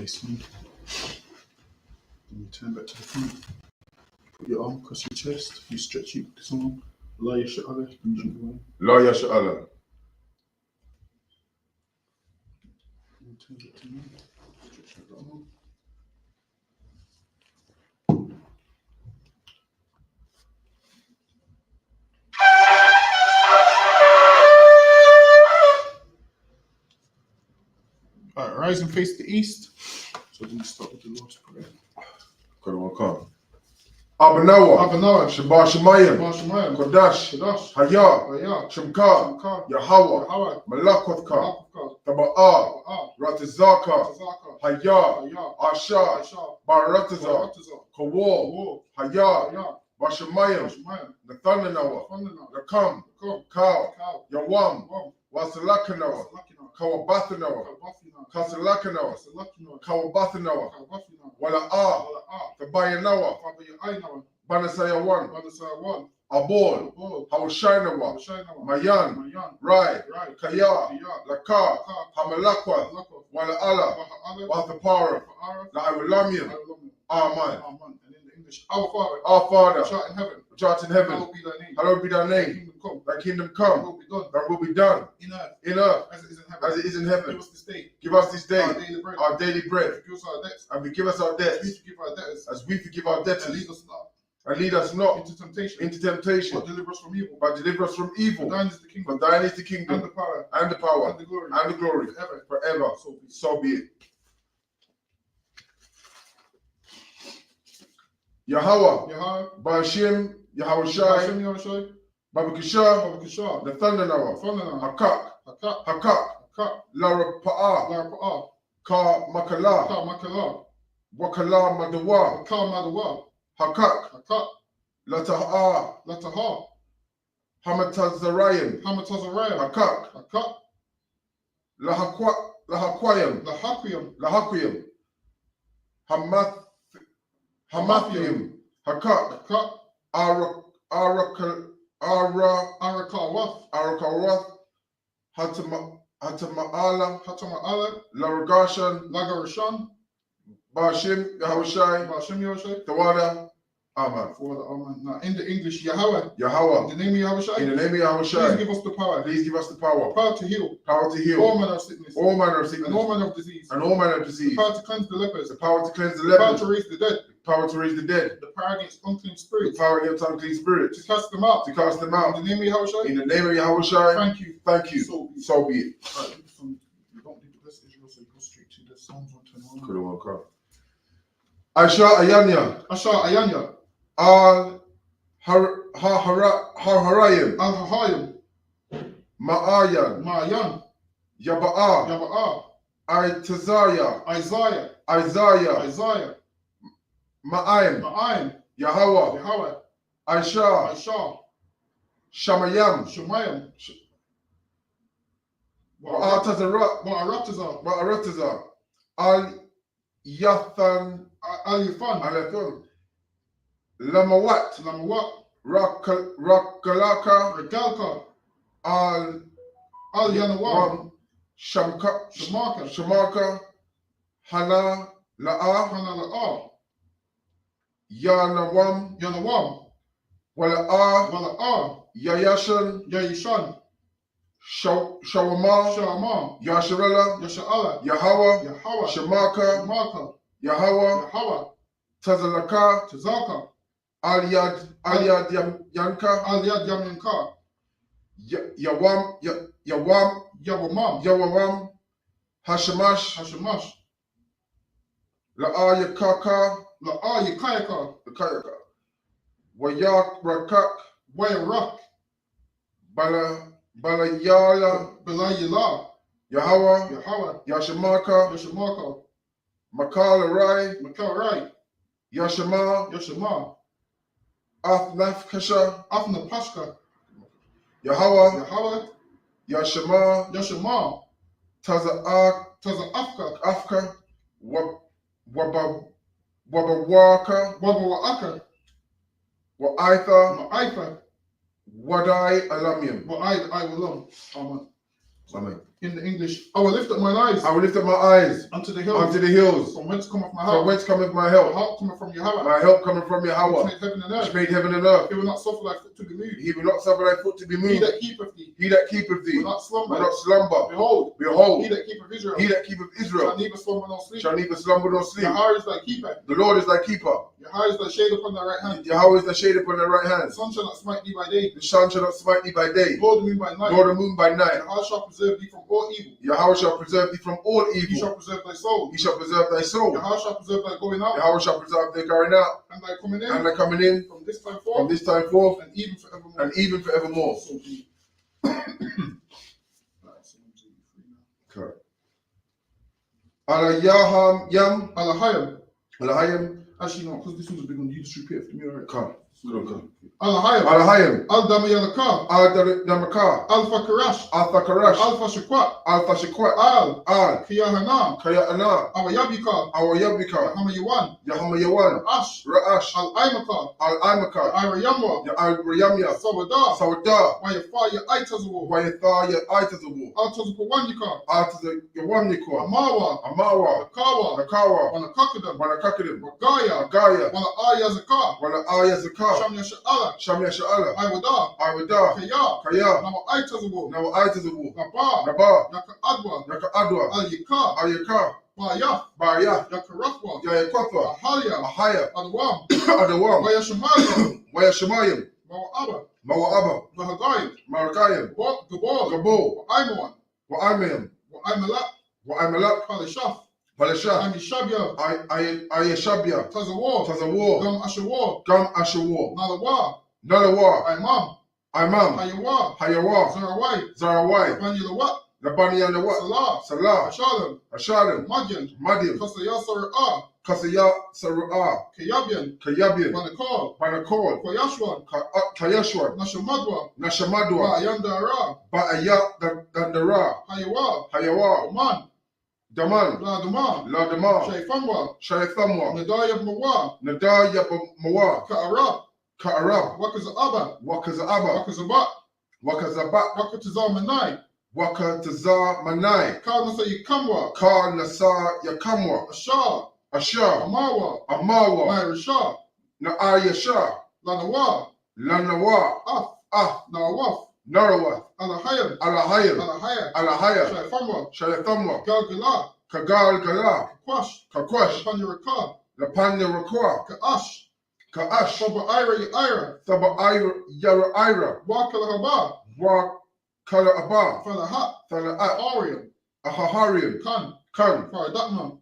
face me. Then you turn back to the front. Put your arm across your chest. You stretch this arm. La yasha Allah. And jump away. La yasha Allah. And turn back to me. Stretch your arm. Alright, rise and face the east. So we're going to start with the Lord's Prayer. Come. Abanawa. Shabbat Shemayim. Kodash. Haya. Shemka. Yahweh. Malakothka. Taba'a. Ratizaka. Haya. Asha. Barataza. Kawo. Haya. Bashemayim. Nathananawa. Nakam. Kao. Yawam. Wasalakanawa. Kawabathanawa. Kasalakanawa. Kawabathanawa. Wala'a. Tabayanawa. Banasayawan. Abol. Hawashinawa. Mayan. Rai. Kaya. Laka. Hamalakwa. Wala'ala. Wathapara. La'awalamiyam. Amen. And in the English, Our Father. which art in heaven. Which art in heaven. Hallowed be thy name. Hallowed be thy name. Thy kingdom come. Thy will be done. In earth. As it is in heaven. Give us this day our daily bread. And forgive us our debts. As we forgive our debtors. And lead us not into temptation. But deliver us from evil. For thine is the kingdom. And the power. And the glory. Forever. So be it. Yahweh. Ba'ashim. Yahweh Shai. Babakisha. Nathanawa. Hakak. Lara Pa'a. Ka Makala. Wakala Madawa. Hakak. Lataha. Hamatazarayan. Hakak. Lahakwayam. Hamathim. Hakak. Arakawath. Hatama'ala. Laragashan. Bashim Yahushai. Tawada. Amen. Now, in the English, Yahweh. In the name of Yahushai. Please give us the power. Power to heal. All manner of sickness. And all manner of disease. The power to cleanse the lepers. The power to raise the dead. The power against unclean spirits. To cast them out. In the name of Yahushai. Thank you. So be it. Right, you don't need the blessed Israel, so you go straight to the Psalms 121. Asha Ayanya. Al Harayim. Ma'ayan. Yaba'a. Isaiah. Ma'ayim. Yahweh. Aisha. Shamayam. Wa'aratazar. Al Yathan. Lamawat. Rakalaka. Al Yanawam. Shamaka. Hana La'a. Yanawam. Wala'a. Yayashan. Shawama. Yasharala. Yahweh. Shamaka. Yahweh. Tazaka. Aliyad Yanka. Yawam. Hashamash. La'ayakaka. Wayarak. Balayala. Yahweh. Yashamaka. Makal Rai. Yashama. Athnapashka. Yahweh. Yashama. Afka. Wabawaka. Wa'aitha. Wadai Alamim. I will. Amen. Amen. In the English, I will lift up mine eyes. I will lift up my eyes unto the hills. Unto the hills. From whence cometh my help? From whence cometh my help? My help cometh from Yahweh. My help cometh from Yahweh. Which made heaven and earth. Which made heaven and earth. He will not suffer thy foot to be moved. He will not suffer thy foot to be moved. He that keepeth thee. He that keepeth thee. Will not slumber. Will not slumber. Behold. Behold. He that keepeth Israel. He that keepeth Israel. Shall neither slumber nor sleep. Shall neither slumber nor sleep. Yahweh is thy keeper. The Lord is thy keeper. Yahweh is thy shade upon thy right hand. Yahweh is thy shade upon thy right hand. The sun shall not smite thee by day. The sun shall not smite thee by day. Nor the moon by night. Nor the moon by night. Yahweh shall preserve thee from all evil. Yahweh shall preserve thee from all evil. He shall preserve thy soul. He shall preserve thy soul. Yahweh shall preserve thy going out. Yahweh shall preserve thy going out. And thy coming in. And thy coming in. From this time forth. From this time forth. And even forevermore. And even forevermore. So be. Correct. Alayaham yam. Alahayam. Alahayam. Actually, no, because this one's a big one. You just repeat it for me, alright? Come. Come. Alahayam. Alahayam. Al-Damayalaka. Al-Damakar. Alpha Karash. Alpha Karash. Alpha Shakwat. Alpha Shakwat. Al. Kiyahana. Kiyahana. Awayabika. Awayabika. Yahamayawan. Yahamayawan. Ash. Ra'ash. Al-Aimaka. Al-Aimaka. Irayamwa. Al-Rayamya. Sawada. Sawada. Wayafaya Aitazawo. Wayafaya Aitazawo. Altazapawanyika. Altazapawanyika. Amawa. Amawa. Nakawa. Nakawa. Wanakakadam. Wanakakadam. Wagaya. Wagaya. Wana Ayazaka. Wana Ayazaka. Shamya Sha'ala. Shamya Sha'ala. Iwada. Iwada. Kaya. Kaya. Nawa Aitazawo. Nawa Aitazawo. Naba. Naba. Yaka Adwa. Yaka Adwa. Al-Yika. Al-Yaka. Baya. Baya. Yaka Rafwa. Yayakwatwa. Ahalia. Ahaya. Adwam. Adawam. Waya Shemalia. Waya Shemayim. Mawa Abba. Mawa Abba. Mahagayim. Marakayim. Gabal. Gabal. Aimawan. Wa'amayim. Aimalak. Wa'amalak. Palashaf. Palashah. Amishabia. Ayashabia. Tazawar. Tazawar. Gam Ashawar. Gam Ashawar. Nalawa. Nalawa. Imam. Imam. Hayawa. Hayawa. Zarawai. Zarawai. Banyalawat. Labani Yalawat. Salah. Salah. Ashalim. Ashalim. Madyan. Madian. Kasaya Sara'ah. Kasaya Sara'ah. Kayabian. Kayabian. Banakal. Banakol. Koyashwan. Kayashwan. Nashamadwa. Nashamadwa. Ba'ayandara. Ba'ayat Dandara. Hayawa. Hayawa. Oman. Daman. Laduma. Ladama. Shaifamwa. Shayathamwa. Nadayab Mawa. Nadaya Mawa. Ka'arab. Ka'arab. Wakaza'aba. Wakaza'aba. Wakazabat. Wakazabat. Wakatazamanai. Wakataza Manai. Kalnasa Yikamwa. Ka Nasa Yakamwa. Ashar. Ashar. Amawa. Amawa. Mairashah. Naayasha. Lanawa. Lanawa. Af. Nawaf. Narawa. Alahayam. Alahayam. Alahaya. Alahaya. Shaifamwa. Shayathamwa. Galgala. Kagal Gala. Kwash. Kakwash. Panyaraka. Lapanya Rakwa. Ka'ash. Ka'ash. Shaba Ira Ira. Thaba Yara Ira. Wakalahaba. Wa Kala Abba. Falahat. Thala'at. Ariam. Ahaharian. Kan. Kan. Faradatma.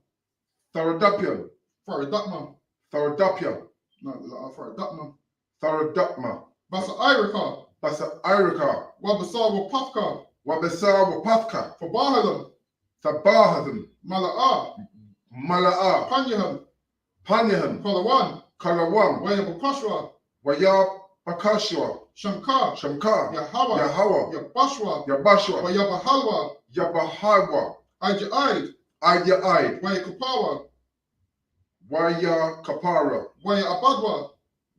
Tharadapian. Faradatma. Tharadapian. No, Faradatma. Tharadapma. Basa Iraka. Basa Irika. Wabasa Wapafka. Wabesa Wapafka. Fabahalam. Thabahadam. Mala'a. Mala'a. Panyaham. Panyahan. Kalawan. Kalawam. Wayabukashwa. Wayab Pakashwa. Shamka. Shamka. Yahawa. Yahawa. Yabashwa. Yabashwa. Wayabahalwa. Yabahawa. Ajaid. Ayaid. Wayakapawa. Waya Kapara. Waya Abadwa.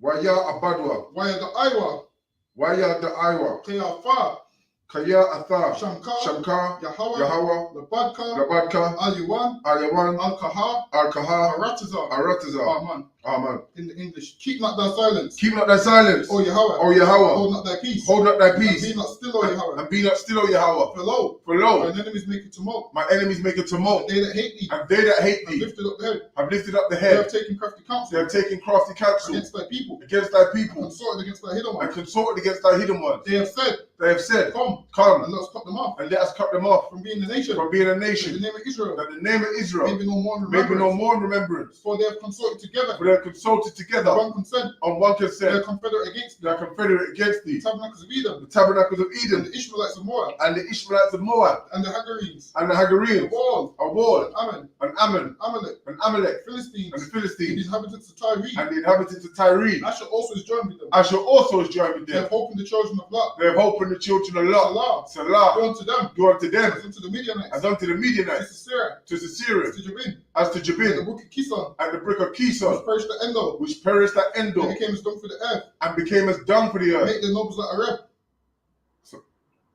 Waya Abadwa. Waya the Iwa. Waya the Iwa. Kayafa. Kaya Atha. Shamka. Shamka. Yahawa. Yahawa. Labadka. Labadka. Aliwan. Ayawan. Al-Kaha. Al-Kaha. Aratiza. Aratiza. Aman. Amen. In the English. Keep not thy silence. Keep not thy silence. O Yahweh. O Yahweh. Hold not thy peace. Hold not thy And peace. be not still, O Yahweh. And be not still, O Yahweh. For lo. For lo. Thine enemies make a tumult. My enemies make a tumult. They that hate thee. And they that hate Have thee lifted up the head. have lifted up the They have head. taken crafty They counsel. have taken crafty counsel Against thy people. against thy And people. consorted against thy hidden And ones. consorted against thy hidden ones. They have said, They have said, Come, Come, and let us cut them off and let us cut them off from being a nation. from being a In the nation. name of Israel. That the name of Israel Maybe no more in may be no remembrance. more in remembrance. For they have consorted together. For they have consulted together One consent. on one They are consent. confederate against They are confederate against thee. the tabernacles of Edom. The tabernacles of And Eden the Ishmaelites of Moab. and the Ishmaelites of Moab And the Hagarenes. and the The Hagarenes, Wall. a war, Ammon. and Ammon, Amalek. and Amalek, Philistines. and the And Philistines, the inhabitants of Tyre. and the inhabitants of Tyre. Asher also is joined with them. Asher also is joined with They them. have hope in the children of Lot. They have hope in the children of Lot. Allah. Salah, Go unto them. do unto them, As unto the Midianites. as unto the As Midianites, to Sisera. to Sisera, As to Jabin. as to And the Jabin, book of Kison. and the brick of Which Kison, perished at Endor. which perished at They Endor, became as dung for the earth. and became as dung for the earth. Make their nobles like Arab.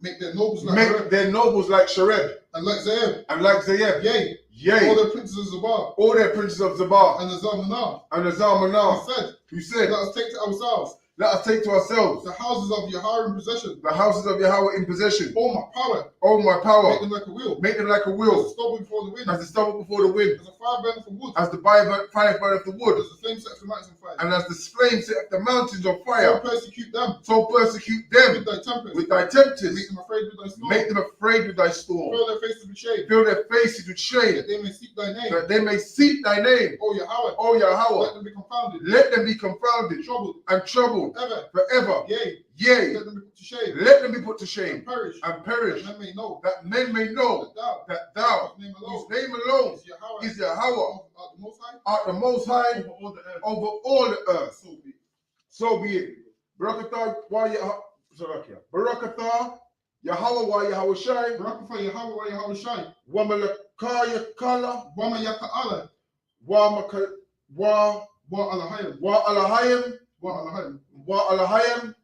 Make their nobles like Shareb. And like Zayeb. Yea. All their princes of Zabah. And the Zalmanah. Who said, let us take to ourselves. The houses of Yahweh in possession. All my power. Make them like a wheel. As the stubble before the wind. As the fire burneth the wood. As the fire burneth the wood. As the flame sets the mountains on fire. And as the flame set the mountains on fire. So persecute them. With thy tempters. Make them afraid with thy storm. Fill their faces with shame. That they may seek thy name. O Yahweh. Let them be confounded. Troubled. Forever. Yea. Let them be put to shame. And perish. That men may know that thou, whose name alone is Yahweh, art the Most High over all the earth. So be it. Barakatah wa Barakatah Yahweh wa Yahweh Shai. Barakatah Yahweh wa Yahweh Shai. Wa malakaya kala. Wa mayaka'ala. Wa alahayim. Wa alahayim.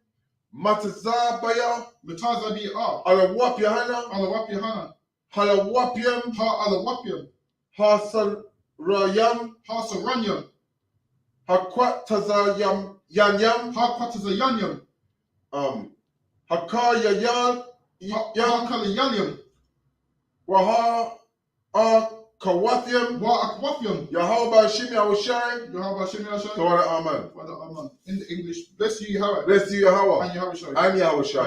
Matazabaya. Alawap Yahana. Halawapyam. Hasarayam. Hakwatazayam. Hakwatazayanyam. Hakayayal. Yakalayanyam. Waha Kawathyam. Yahweh Shimi Awashai. Amen. In the English, bless you, Yahweh. And Yahweh Shai.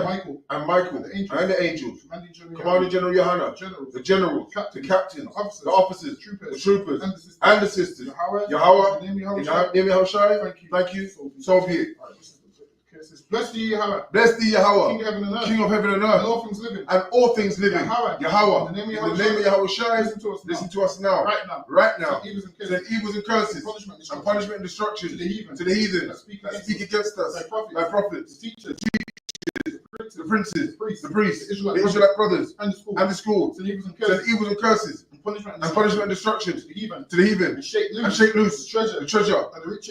And Michael. And the angels. Commander General Yohana. The generals. The captains. The officers. The troopers. And the sisters. Yahweh. In the name of Yahweh Shai. Thank you. So be it. Blessed be Yahweh. King of heaven and earth. And all things living. Yahweh. In the name of Yahweh Shai. Listen to us now. Right now. Send evils and curses. And punishment and destruction. To the heathen. That speak against us. Thy prophets. The teachers. The princes. The priests. The Israelite brothers. And the schools. Send evils and curses. And punishment and destruction. To the heathen. And shake loose. The treasure.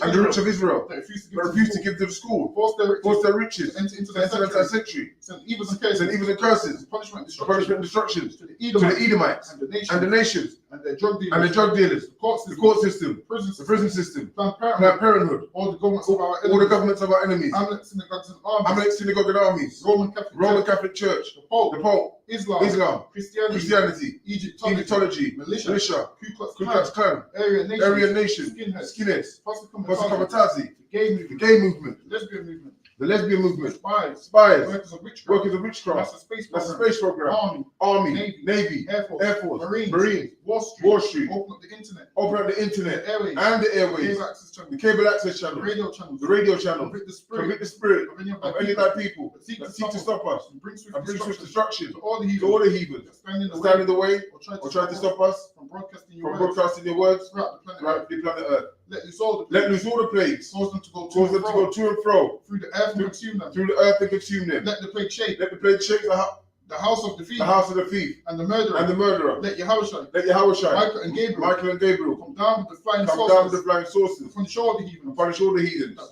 And the rich of Israel. That refuse to give to the school. Force their riches. Into the sanctuary. Send evils and curses. Punishment and destruction. To the Edomites. And the nations. And the drug dealers. The court system. The prison system. Planned Parenthood. All the governments of our enemies. Amalek synagogue and armies. Roman Catholic Church. The Pope. Islam. Christianity. Egyptology. Militia. Ku Klux Klan. Aryan Nation. Skinheads. Kamatazi. The gay movement. The lesbian movement. Spies. Workers of witchcraft. That's a space program. Army. Navy. Air Force. Marines. Wall Street. Open up the internet. And the airways. The cable access channel. The radio channel. Convict the spirit of any of thy people that seek to stop us and bring swift destruction to all the heathens that stand in the way or try to stop us from broadcasting your words throughout the planet Earth. Let loose all the plagues. Cause them to go to and fro through the earth and consume them. Let the plague shake the house of the thief, and the murderer. Let Yahweh Shai. Michael and Gabriel come down with the flying saucers. Punish all the heathen. That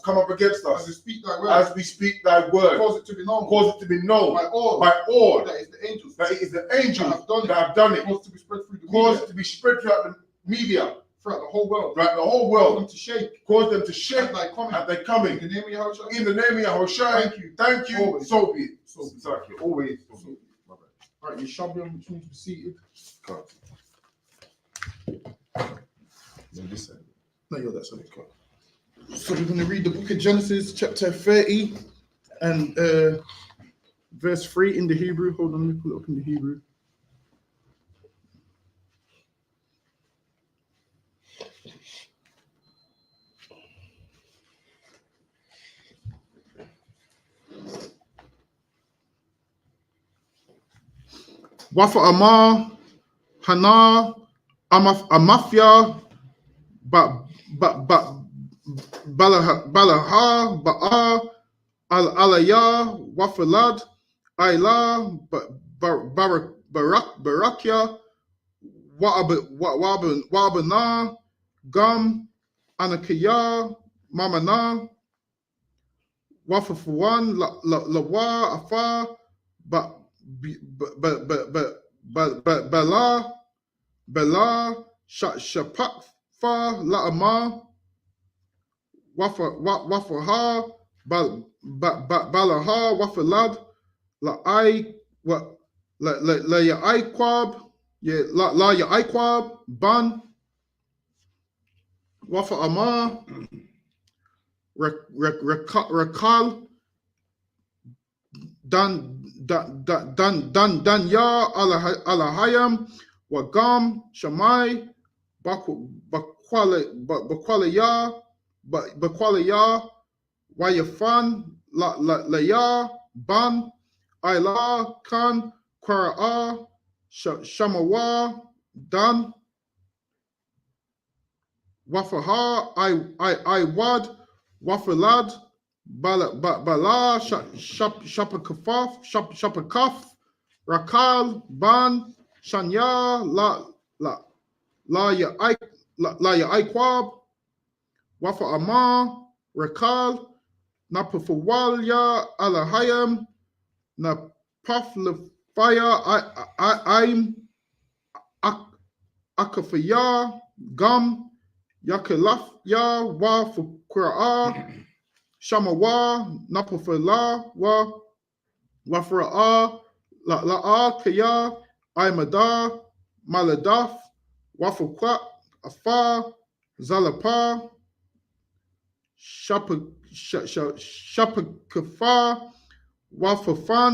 come up against us. As we speak thy word. Cause it to be known. By all. That it is the angels that have done it. Cause it to be spread throughout the media. Throughout the whole world. Cause them to shake at thy coming. In the name of Yahweh Shai. Thank you. Always. So be it. Exactly. Always. Alright, you Shabbat, which means to be seated. No, you're that side. So we're going to read the book of Genesis, chapter 30, and verse 3 in the Hebrew. Hold on, let me pull it up in the Hebrew. Wafa Amar, Hana, Amafia, Balaha, Ba'a, Alaya, Wafalad, Ayla, Barakia, Wabana, Gum, Anakaya, Mamana, Wafafuan, Lawa, Afa, Bela Shapakfa La'ama Wafaha Balaha Wafalad La'ai La Ya'aikwab La Ya'aikwab Ban Wafa Ama Rakal Dan Ya Alahayam Wagam Shamai Bakwalaya Wayafan Laya Ban Ayla Khan Kwara'a Shamawa Dan Wafaha I Wad Wafalad Bala Shapakaf Rakal Ban Shanya La Ya'aikwab Wafa Ama Rakal Napafawalya Alahayam Napaflafaya I'm Akafaya Gum Yakalafya Wafukraa Shamawa Napafala Wafra'a La'a Kaya Imada Maladaf Wafukwa Afa Zalapa Shapakafa Wafafan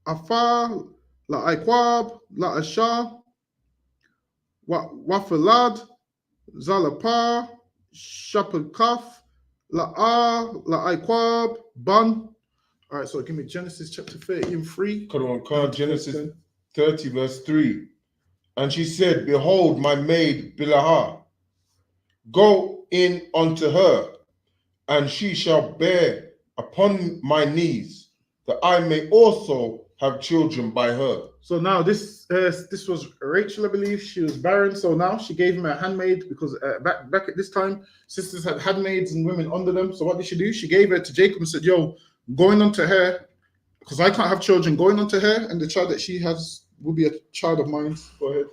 Afa La'aikwab La'asha Wafalad Zalapa Shapakaf La'aikwab Ban. All right, so give me Genesis chapter 30 and 3. Genesis 30 verse 3. And she said, Behold, my maid Bilhah, go in unto her, and she shall bear upon my knees, that I may also have children by her. So now this was Rachel, I believe. She was barren, so now she gave him a handmaid, because back at this time, sisters had handmaids and women under them. So what did she do? She gave her to Jacob and said, yo, going on to her, because I can't have children, going on to her, and the child that she has will be a child of mine. Go ahead.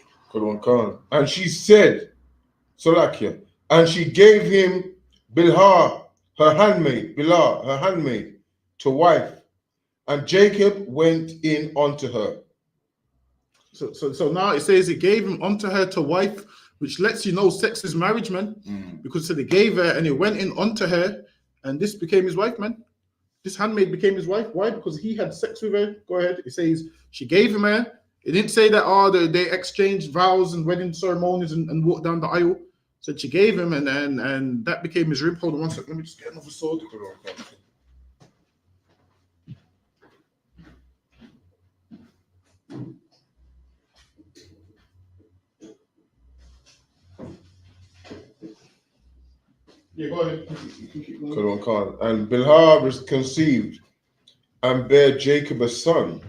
And she said, Salakia, and she gave him Bilhah, her handmaid, to wife, and Jacob went in unto her. So now it says it gave him unto her to wife, which lets you know sex is marriage, man. Because so they gave her and it went in unto her, and this became his wife, man. This handmaid became his wife. Why? Because he had sex with her. Go ahead. It says she gave him her. It didn't say that they exchanged vows and wedding ceremonies and walked down the aisle. So she gave him, and that became his rib. Hold on one second. Let me just get another sword. Yeah, go ahead. And Bilhah was conceived and bare Jacob a son.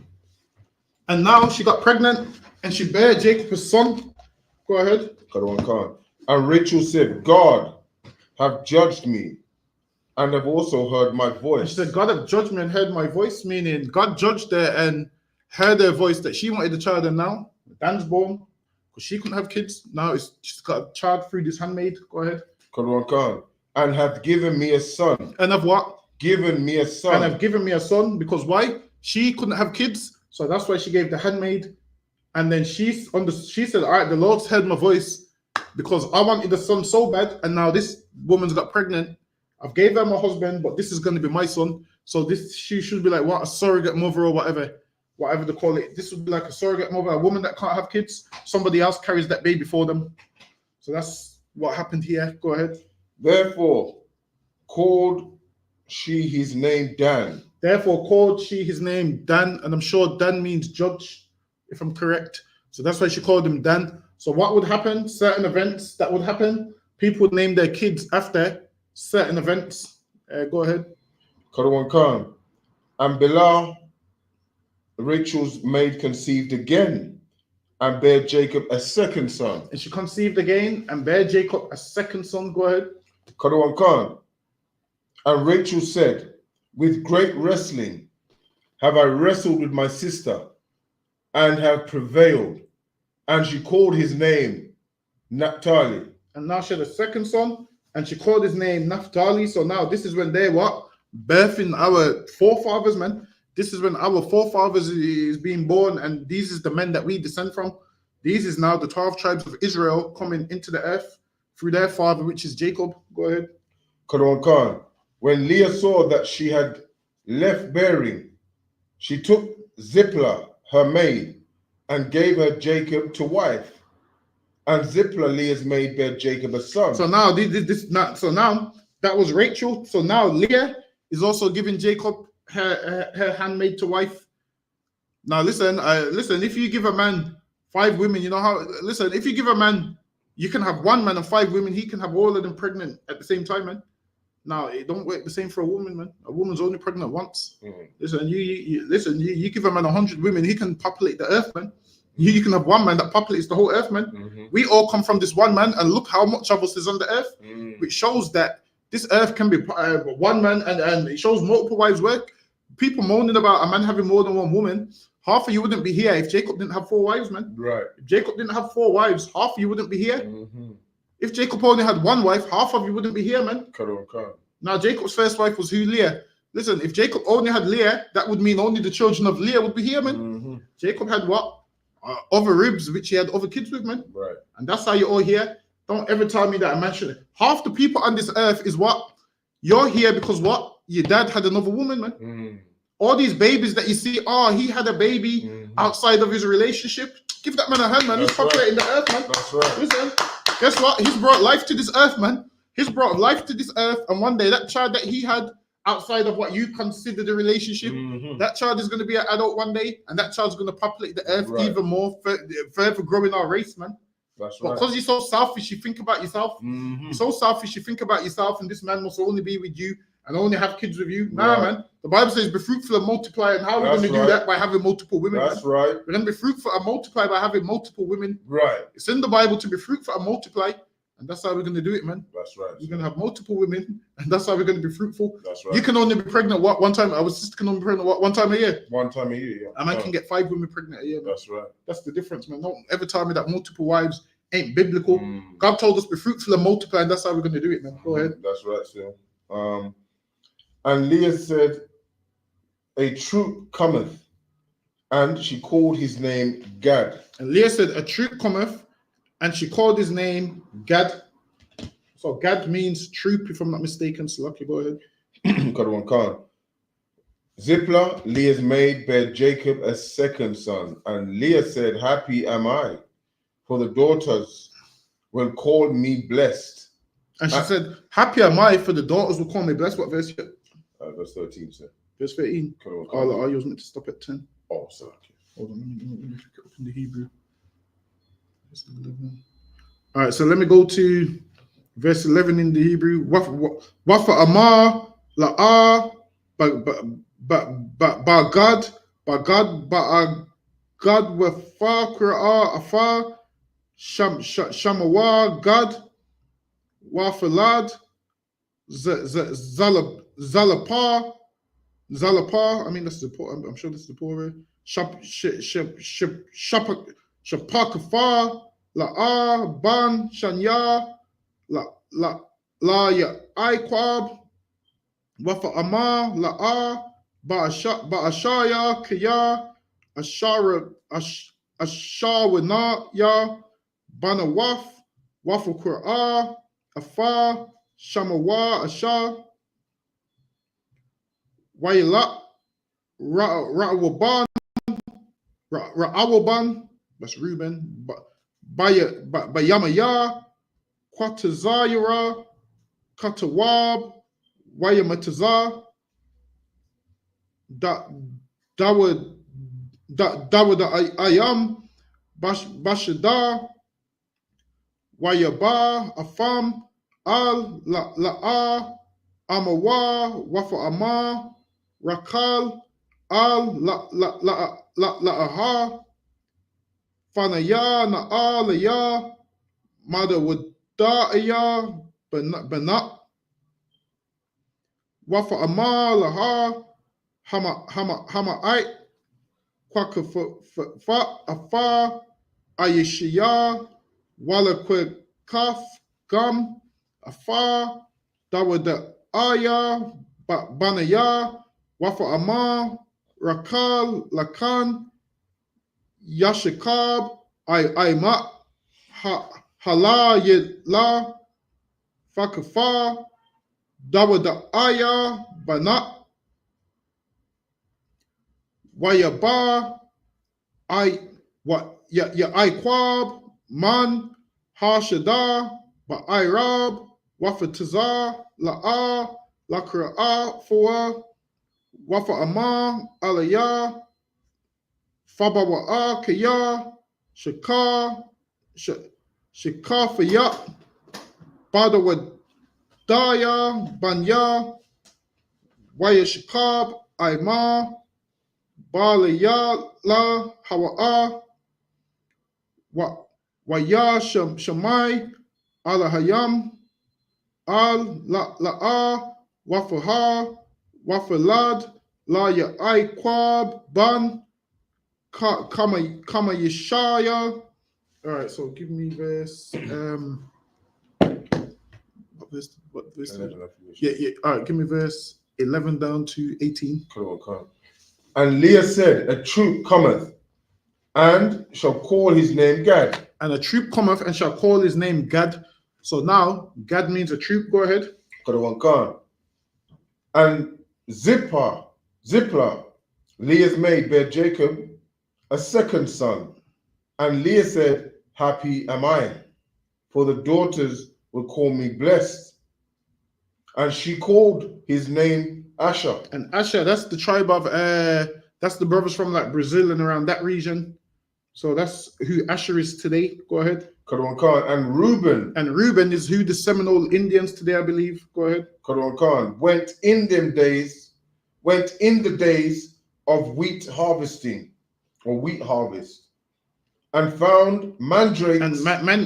And now she got pregnant and she bare Jacob a son. Go ahead. And Rachel said, God have judged me and have also heard my voice. And she said, God have judged me and heard my voice, meaning God judged her and heard her voice that she wanted a child, and now Dan's born because she couldn't have kids. Now she's got a child through this handmaid. Go ahead. And hath given me a son. And have what? Given me a son. And have given me a son, because why? She couldn't have kids, so that's why she gave the handmaid. And then she said, all right, the Lord's heard my voice because I wanted the son so bad, and now this woman's got pregnant. I've gave her my husband, but this is going to be my son. So she should be like, what, a surrogate mother or whatever they call it. This would be like a surrogate mother, a woman that can't have kids. Somebody else carries that baby for them. So that's what happened here. Go ahead. Therefore called she his name Dan. Therefore called she his name Dan, and I'm sure Dan means judge, if I'm correct. So that's why she called him Dan. So what would happen? Certain events that would happen, people would name their kids after certain events. Go ahead. And Bilhah, Rachel's maid, conceived again and bare Jacob a second son. And she conceived again and bare Jacob a second son. Go ahead. And Rachel said, with great wrestling have I wrestled with my sister and have prevailed. And she called his name Naphtali. And now she had a second son, and she called his name Naphtali. So now this is when they what? Birthing our forefathers, man. This is when our forefathers is being born, and these is the men that we descend from. These is now the 12 tribes of Israel coming into the earth through their father, which is Jacob. Go ahead. Quran Khan. When Leah saw that she had left bearing, she took Zipporah, her maid, and gave her Jacob to wife. And Zipporah, Leah's maid, bare Jacob a son. So now so now that was Rachel. So now Leah is also giving Jacob her handmaid to wife. Now listen, if you give a man 5 women, you know how, listen, if you give a man, you can have 1 man and 5 women, he can have all of them pregnant at the same time, man. Now it don't work the same for a woman, man. A woman's only pregnant once. Listen, you give a man 100 women, he can populate the earth, man. You can have 1 man that populates the whole earth, man. We all come from this 1 man, and look how much of us is on the earth, which shows that this earth can be 1 man, and it shows multiple wives work. People moaning about a man having more than 1 woman. Half of you wouldn't be here if Jacob didn't have 4 wives, man. Right. If Jacob didn't have 4 wives, half of you wouldn't be here. If Jacob only had 1 wife, half of you wouldn't be here, man. Now, Jacob's first wife was who? Leah. Listen, if Jacob only had Leah, that would mean only the children of Leah would be here, man. Jacob had what? Other ribs, which he had other kids with, man. Right. And that's how you're all here. Don't ever tell me that I mentioned it. Half the people on this earth is what? You're here because what? Your dad had another woman, man. All these babies that you see, he had a baby outside of his relationship. Give that man a hand, man. He's populating the earth, man. That's right. Listen, guess what? He's brought life to this earth, man. He's brought life to this earth, and one day that child that he had outside of what you consider the relationship, that child is going to be an adult one day, and that child's going to populate the earth even more, further growing our race, man. That's right. Because you're so selfish, you think about yourself. You're so selfish, you think about yourself, and this man must only be with you and only have kids with you. Nah, man. The Bible says be fruitful and multiply, and how are we going to do that? By having multiple women. That's right. We're going to be fruitful and multiply by having multiple women. Right. It's in the Bible to be fruitful and multiply. And that's how we're going to do it, man. That's right. We're going to have multiple women, and that's how we're going to be fruitful. That's right. You can only be pregnant one time. Our sister can only be pregnant 1 time a year. 1 time a year, yeah. A man can get 5 women pregnant a year, man. That's right. That's the difference, man. Don't ever tell me that multiple wives ain't biblical. God told us be fruitful and multiply, and that's how we're going to do it, man. Go ahead. That's right, sir. And Leah said, a troop cometh, and she called his name Gad. And Leah said, a troop cometh, and she called his name Gad. So Gad means troop, if I'm not mistaken. So lucky, go ahead. Got 1 Khan. Zipporah, Leah's maid, bare Jacob a second son. And Leah said, happy am I, for the daughters will call me blessed. And she said, happy am I, for the daughters will call me blessed. What verse? Verse 13, sir. Verse 13. Oh, you was meant to stop at 10. Oh, sorry. Hold on, let me pick it up in the Hebrew. Verse 11. All right, so let me go to verse 11 in the Hebrew. Wafa amar la'ah ba God wafa qira'a afa shamawa God wafalad zalapa. I mean, that's the poor. I'm sure this is the poor. Shapakafa la'a ban shanya la ya iqab wafa ama la'a ba'ashaya kaya ashawana ya bana wafa qur'a afa shamawa asha Wayla Ra'awaban, that's Reuben, Bayamaya, Quatazayara, Katawab, Wayamataza, Dawud Ayam, Bashada, Wayaba, Afam, Al La'a, Amawa, Wafa Ama, Rakal, Al La'aha, Fanaya, Na'a, Laya, Madawada'aya, Banat, Wafa Ama, Laha, Hama'ite, Kwaka fa afar, Ayishia, Wallakwe kaf, Gum, Afar, Dawada Aya, Banaya, Wafa Amar, Rakal, Lakan, Yashikab, Aimat, Hala Yela, Fakafar, Dawada Aya, Banat, Wayaba, Iquab, Man, Hashada, Ba'irab, Wafatazar, La'a, Lakra'a, Foa, Wafa Amar, Alaya, Fabawa'a, Kaya, Shakar, Shikafaya, Badawadaya, Banya, Wayashikab, Aymar, Balaya, La, Hawa'a, Waya Shamai, Alahayam, Al La'a, Wafaha, Wafalad, La Ya'ai Kwab, Ban, Kama Yeshaya. All right, so give me verse. What verse? Yeah. All right, give me verse 11 down to 18. Come. And Leah said, a troop cometh, and shall call his name Gad. And a troop cometh and shall call his name Gad. So now Gad means a troop. Go ahead. And Ziplah, Leah's maid, bare Jacob a second son. And Leah said, happy am I, for the daughters will call me blessed. And she called his name Asher. And Asher, that's the tribe of that's the brothers from like Brazil and around that region. So that's who Asher is today. Go ahead. And Reuben. And Reuben is who the Seminole Indians today, I believe. Go ahead. Went in the days of wheat harvesting, or wheat harvest, and found mandrakes. And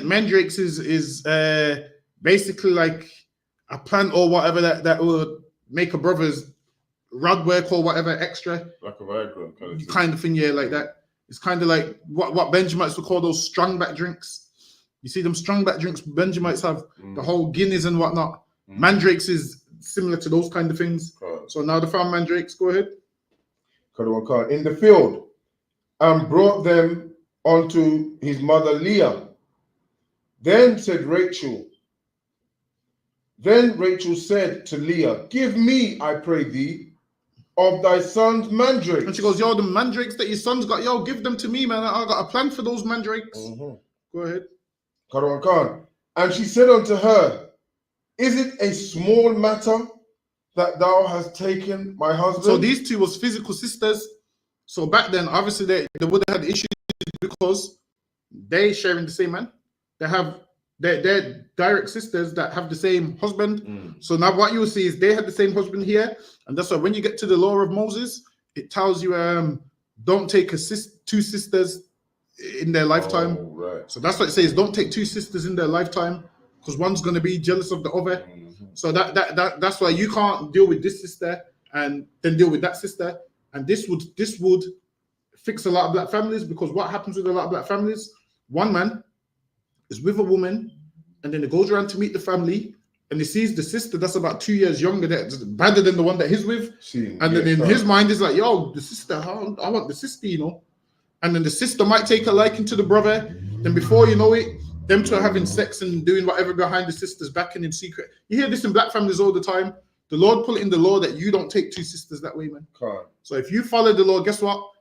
mandrakes is basically like a plant or whatever that will make a brother's rod work or whatever extra. Like a Viagra kind of thing, yeah, like that. It's kind of like what Benjamites would call those strung back drinks. You see them strung back drinks Benjamites have, the whole Guinness and whatnot. Mandrakes is similar to those kind of things. So now they found mandrakes. Go ahead. In the field, and brought them unto his mother Leah. Then Rachel said to Leah, give me, I pray thee, of thy son's mandrakes. And she goes, yo, the mandrakes that your son's got, yo, give them to me, man. I got a plan for those mandrakes. Go ahead. And she said unto her, is it a small matter that thou hast taken my husband? So these two was physical sisters. So back then, obviously, they would have had issues because they sharing the same man. They have they're direct sisters that have the same husband. So now what you will see is they had the same husband here, and that's why when you get to the law of Moses, it tells you don't take two sisters in their lifetime. Right. So that's what it says. Don't take two sisters in their lifetime because one's going to be jealous of the other. So that's why you can't deal with this sister and then deal with that sister. And this would fix a lot of black families, because what happens with a lot of black families, one man is with a woman and then he goes around to meet the family and he sees the sister that's about 2 years younger, that's better than the one that he's with. And then in his mind is like, yo, the sister, I want the sister, you know. And then the sister might take a liking to the brother. Then before you know it, them two are having sex and doing whatever behind the sister's back and in secret. You hear this in black families all the time. The Lord put it in the law that you don't take two sisters that way, man. So if you follow the law, guess what?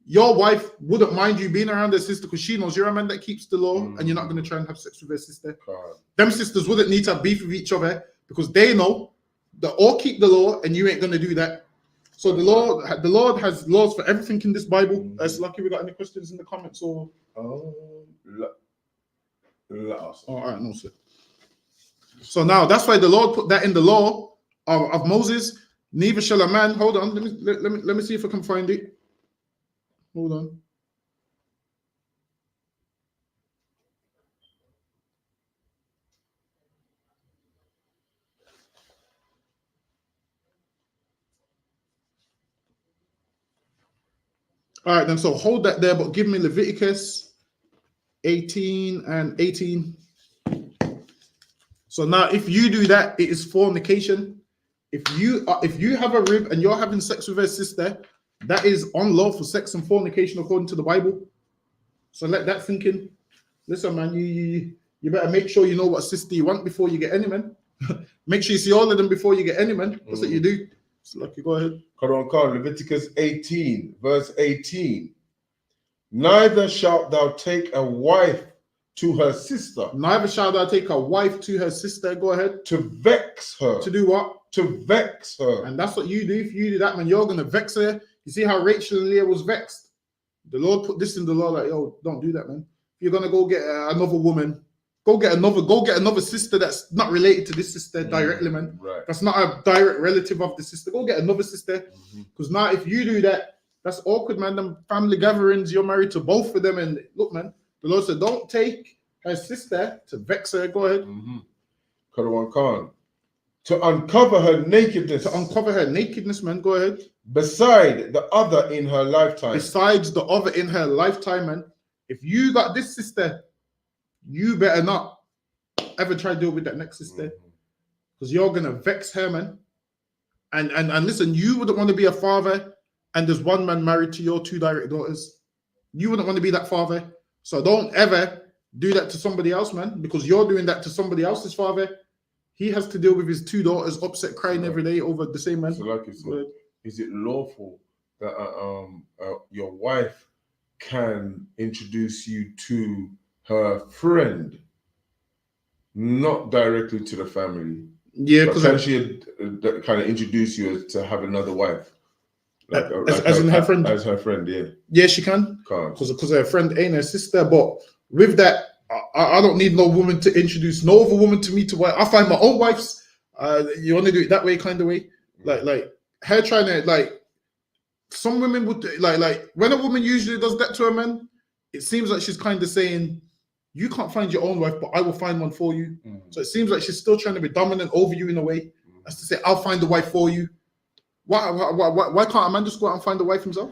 Your wife wouldn't mind you being around her sister because she knows you're a man that keeps the law and you're not going to try and have sex with her sister. Them sisters wouldn't need to have beef with each other because they know that all keep the law and you ain't going to do that. So the Lord has laws for everything in this Bible. It's lucky we got any questions in the comments or. All right, no, sir. So now that's why the Lord put that in the law of Moses. Neither shall a man. Hold on, let me see if I can find it. Hold on. All right, then. So hold that there, but give me Leviticus 18 and 18. So now, if you do that, it is fornication. If you have a rib and you're having sex with her sister, that is unlawful sex and fornication according to the Bible. So let that sink in. Listen, man, you better make sure you know what sister you want before you get any, man. Make sure you see all of them before you get any, man. That's what you do. So, Lucky, go ahead. Leviticus 18, verse 18. Neither shalt thou take a wife to her sister. Neither shall thou take a wife to her sister. Go ahead. To vex her. To do what? To vex her. And that's what you do. If you do that, man, you're going to vex her. You see how Rachel and Leah was vexed? The Lord put this in the law, like, yo, don't do that, man. If you're going to go get another woman, go get another sister that's not related to this sister directly, man. Right. That's not a direct relative of the sister. Go get another sister. Because now if you do that, that's awkward, man. Them family gatherings, you're married to both of them. And look, man, the Lord said, don't take her sister to vex her. Go ahead. To uncover her nakedness. To uncover her nakedness, man. Go ahead. Beside the other in her lifetime. Besides the other in her lifetime, man. If you got this sister, you better not ever try to deal with that next sister. Because you're going to vex her, man. And listen, you wouldn't want to be a father and there's one man married to your two direct daughters. You wouldn't want to be that father. So don't ever do that to somebody else, man, because you're doing that to somebody else's father. He has to deal with his two daughters upset crying every day over the same man. So like you said, is it lawful that your wife can introduce you to her friend, not directly to the family? Yeah, because can she kind of introduce you to have another wife? As in her friend? As her friend, yeah. Yeah, she can. Because her friend ain't her sister. But with that, I don't need no woman to introduce no other woman to me to wife. I find my own wife's. You want to do it that way, kind of way? Like her trying to, like, some women would, like when a woman usually does that to a man, it seems like she's kind of saying, you can't find your own wife, but I will find one for you. So it seems like she's still trying to be dominant over you in a way. As to say, I'll find the wife for you. Why can't a man just go out and find a wife himself?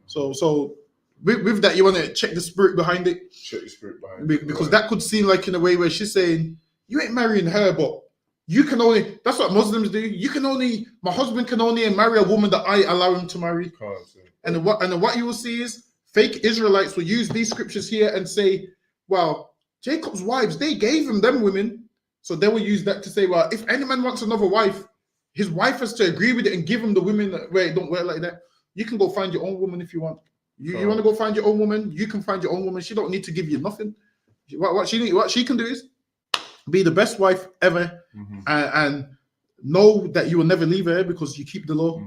So with that, you want to check the spirit behind it. Check the spirit behind it. Because that could seem like in a way where she's saying, you ain't marrying her, but you can only, that's what Muslims do. My husband can only marry a woman that I allow him to marry. And what you will see is fake Israelites will use these scriptures here and say, well, Jacob's wives, they gave him them women. So they will use that to say, well, if any man wants another wife, his wife has to agree with it and give him the women where it don't work like that. You can go find your own woman if you want. You want to go find your own woman, you can find your own woman. She don't need to give you nothing. What she can do is be the best wife ever and know that you will never leave her because you keep the law.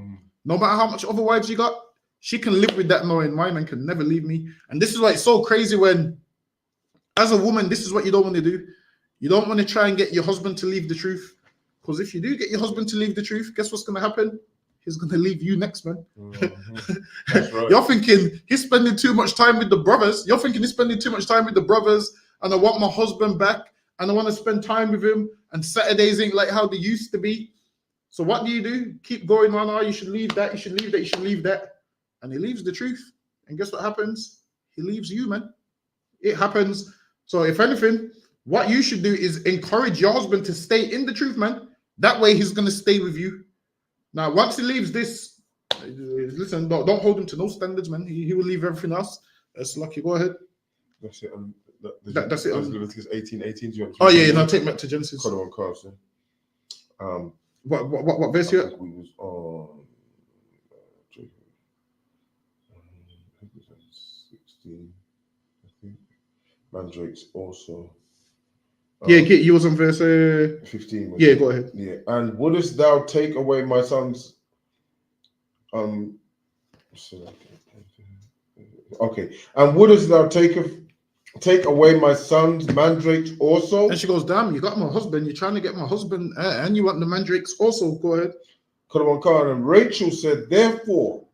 No matter how much other wives you got, she can live with that knowing my man can never leave me. And this is why it's so crazy when, as a woman, this is what you don't want to do. You don't want to try and get your husband to leave the truth. Because if you do get your husband to leave the truth, guess what's going to happen? He's going to leave you next, man. That's right. You're thinking he's spending too much time with the brothers. You're thinking he's spending too much time with the brothers, and I want my husband back, and I want to spend time with him, and Saturdays ain't like how they used to be. So what do? Keep going on, oh, you should leave that, you should leave that, you should leave that. And he leaves the truth. And guess what happens? He leaves you, man. It happens. So if anything, what you should do is encourage your husband to stay in the truth, man. That way he's going to stay with you. Now, once he leaves this, listen, don't hold him to no standards, man. He will leave everything else. That's lucky. Go ahead. That's it. That's it. Leviticus 18. Oh, yeah, no, take me back to Genesis. What verse you at? We was on 16, I think. Mandrakes also. You was on verse 15. Yeah, go ahead. Yeah, and wouldest thou take away my sons? Okay, and wouldest thou take away my sons mandrakes also? And she goes, damn, you got my husband. You're trying to get my husband, and you want the mandrakes also. Go ahead. And Rachel said, therefore,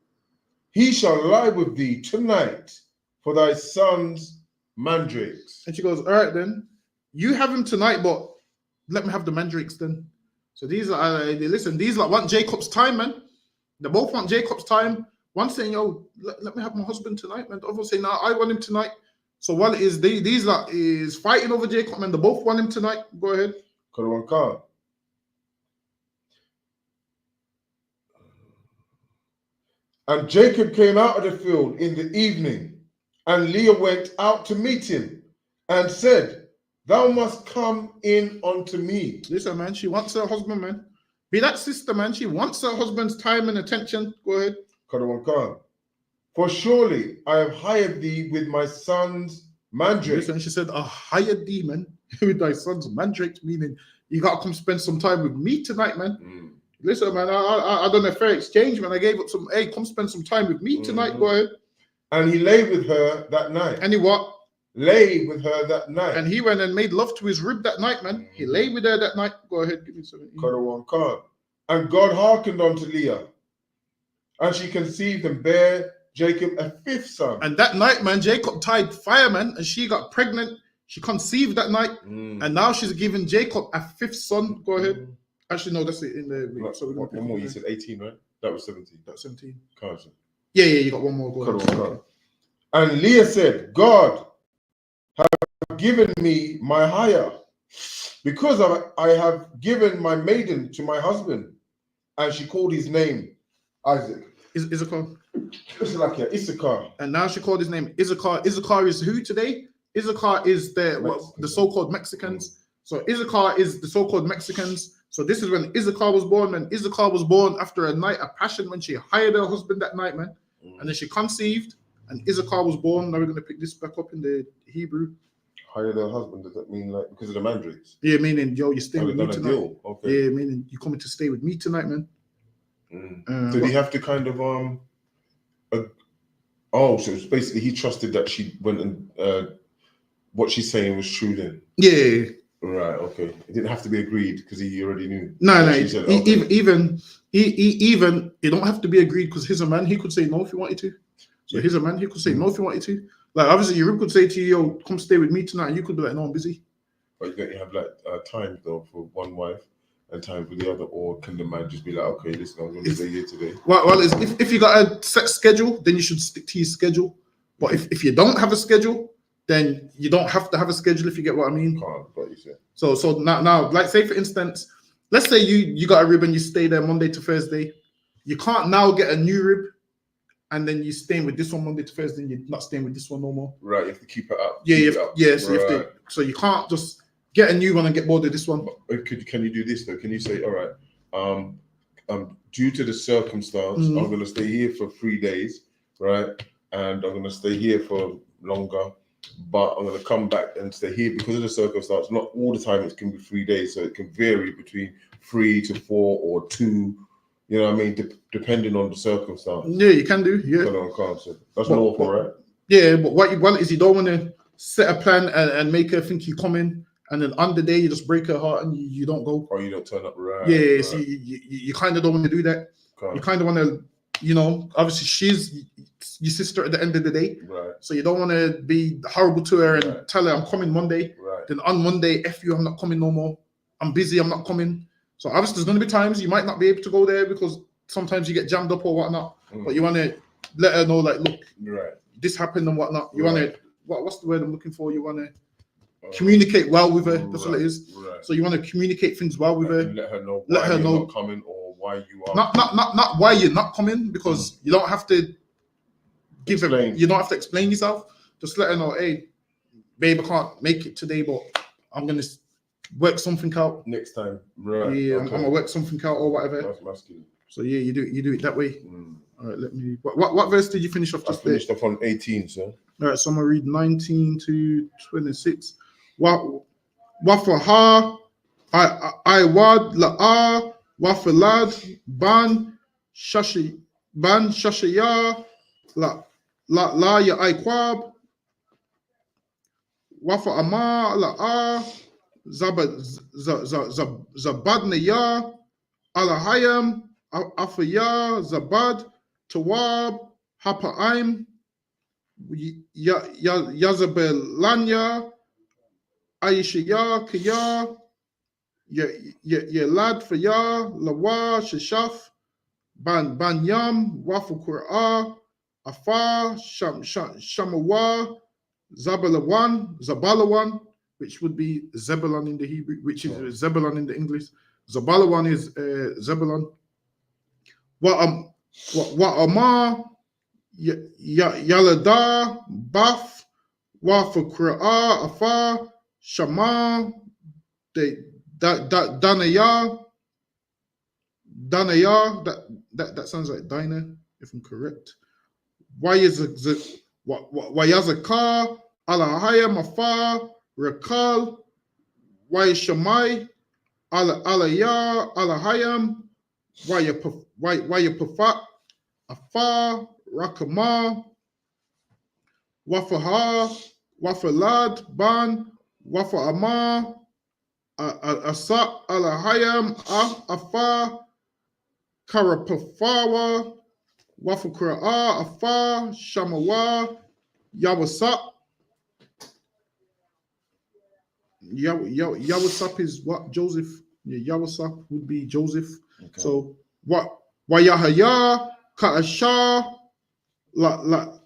he shall lie with thee tonight for thy sons mandrakes. And she goes, all right then. You have him tonight, but let me have the mandrakes then. So these are, listen, these like want Jacob's time, man. They both want Jacob's time. one saying, yo, let me have my husband tonight, man. The other saying, nah, I want him tonight. So while it is these lot is fighting over Jacob, man, they both want him tonight. Go ahead. And Jacob came out of the field in the evening, and Leah went out to meet him and said, thou must come in unto me. Listen, man, she wants her husband, man. Be that sister, man. She wants her husband's time and attention. Go ahead. For surely I have hired thee with my son's mandrake. Listen, she said, I hired thee, man, with thy son's mandrake, meaning you got to come spend some time with me tonight, man. Listen, man, I done a fair exchange, man. I gave up some, hey, come spend some time with me tonight. Go ahead. And he lay with her that night. And he what? Lay with her that night. And he went and made love to his rib that night, man. He lay with her that night. Go ahead, give me 17. And God hearkened unto Leah, and she conceived and bare Jacob a fifth son. And that night, man, Jacob tied fire, man, and she got pregnant. She conceived that night, and now she's giving Jacob a fifth son. Go ahead. Actually, no, that's it in the. Right. So one more. You said 18, right? That was 17. That's 17. Carson. Yeah, you got one more. Go ahead. And Leah said, God have given me my hire, because I have given my maiden to my husband. And she called his name Isaac. Isupk. Issachar. And now she called his name Issachar. Issachar is who today? Issachar is the so-called Mexicans. So Issachar is the so-called Mexicans. So this is when Issachar was born. And Issachar was born after a night of passion when she hired her husband that night, man. And then she conceived, and Issachar was born. Now we're going to pick this back up in the Hebrew. Hired her husband, does that mean like because of the mandrakes? Yeah, meaning, yo, you're staying with me tonight. Okay. Yeah, meaning you're coming to stay with me tonight, man. Did he have to kind of so it's basically he trusted that she went and what she's saying was true then? Yeah. Right, okay. It didn't have to be agreed because he already knew. No. Said, okay. Even it don't have to be agreed because he's a man. He could say no if he wanted to. So he's a man. He could say no if he wanted to. Like obviously, your rib could say to you, "Yo, come stay with me tonight." And you could be like, "No, I'm busy." But you have like time though for one wife and time for the other, or can the man just be like, "Okay, listen, I'm going to stay here today." Well, if you got a set schedule, then you should stick to your schedule. But if you don't have a schedule, then you don't have to have a schedule. If you get what I mean. So now, like say for instance, let's say you got a rib and you stay there Monday to Thursday. You can't now get a new rib, and then you're staying with this one Monday to Thursday, and you're not staying with this one no more. Right, you have to keep it up. So you can't just get a new one and get bored of this one. Can you do this though? Can you say, all right, due to the circumstance, I'm going to stay here for 3 days, right? And I'm going to stay here for longer, but I'm going to come back and stay here because of the circumstance. Not all the time it can be 3 days, so it can vary between 3 to 4 or 2. You know what I mean? Depending on the circumstance. Yeah, you can do. Yeah. That's lawful, right? Yeah, but what you want is you don't want to set a plan and make her think you come in, and then on the day you just break her heart and you don't go. Or you don't turn up, right? Yeah, right. so you kind of don't want to do that. You kind of want to, obviously she's your sister at the end of the day. Right. So you don't want to be horrible to her and tell her I'm coming Monday. Right. Then on Monday, F you, I'm not coming no more. I'm busy, I'm not coming. So obviously there's going to be times you might not be able to go there because sometimes you get jammed up or whatnot. But you want to let her know, like, look, this happened and whatnot. You want to, what's the word I'm looking for? You want to communicate well with her. That's what it is. Right. So you want to communicate things well with her. Let her know why you're not coming or why you are. Not why you're not coming, because you don't have to give her. You don't have to explain yourself. Just let her know, hey, babe, I can't make it today, but I'm gonna work something out next time. Right. Yeah, okay. I'm gonna work something out or whatever. That's masculine. So yeah, you do it that way. All right, let me. What verse did you finish off? I finished off on 18, sir. All right, so I'm gonna read 19 to 26. Wafaha, I wad la'a, wafalad, ban shashaya, la ya ikwab, wafa ama la'a, zabadnaya, alahayam, afaya, zabad, tawab, hapa'im, yazabelanya, Aishaya, Kaya, ya lad for ya, lawa, shashaf, Banyam, Wafukura, Afar, Shamawa, Zabalawan, which would be Zebulun in the Hebrew, which is Zebulun in the English. Zabalawan is Zebulun. Wa'amar, Yalada, Baf, Wafukura, Afar, Shama, Danaya, that sounds like diner, if I'm correct. Wayazakar, Alahaya, Mafar, Rakal, Wayashamai, Alaya, Alahayam, Wayapafat, Afar, Rakama, Wafaha, Wafalad, Ban, Wafa Amar, Asa, Alahayam, Afar, Karapafawa, Wafukura'a, Afar, Shamawa, Yawasap. Yawasap is what? Joseph. Yeah, Yawasap would be Joseph. Okay. So what? Wayahaya, Ka'asha, Yalada,